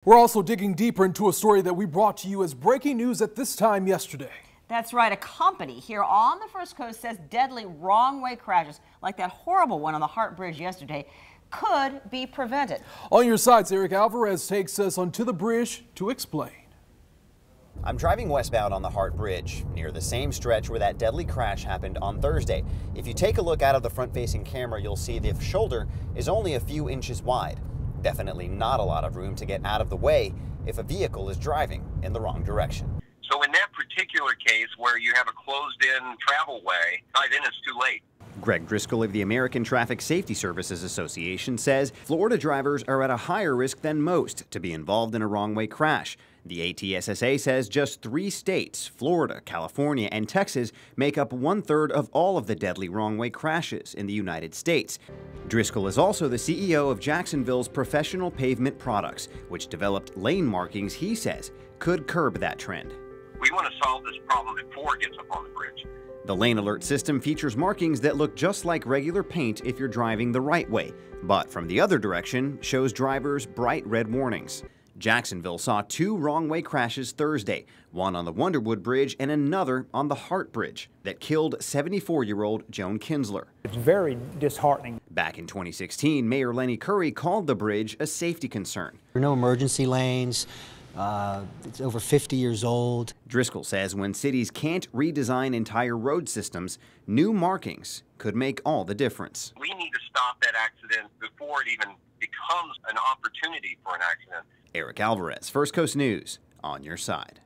We're also digging deeper into a story that we brought to you as breaking news at this time yesterday. That's right. A company here on the First Coast says deadly wrong-way crashes, like that horrible one on the Hart Bridge yesterday, could be prevented. On your sides, Eric Alvarez takes us onto the bridge to explain. I'm driving westbound on the Hart Bridge, near the same stretch where that deadly crash happened on Thursday. If you take a look out of the front-facing camera, you'll see the shoulder is only a few inches wide. Definitely not a lot of room to get out of the way if a vehicle is driving in the wrong direction. So in that particular case where you have a closed-in travel way, by then it's too late. Greg Driscoll of the American Traffic Safety Services Association says Florida drivers are at a higher risk than most to be involved in a wrong-way crash. The ATSSA says just 3 states, Florida, California, and Texas, make up 1/3 of all of the deadly wrong-way crashes in the United States. Driscoll is also the CEO of Jacksonville's Professional Pavement Products, which developed lane markings he says could curb that trend. We want to solve this problem before it gets up on the bridge. The Lane Alert system features markings that look just like regular paint if you're driving the right way, but from the other direction shows drivers bright red warnings. Jacksonville saw 2 wrong-way crashes Thursday, one on the Wonderwood Bridge and another on the Hart Bridge, that killed 74-year-old Joan Kinsler. It's very disheartening. Back in 2016, Mayor Lenny Curry called the bridge a safety concern. There are no emergency lanes. It's over 50 years old. Driscoll says when cities can't redesign entire road systems, new markings could make all the difference. We need to stop that accident before it even becomes an opportunity for an accident. Eric Alvarez, First Coast News, on your side.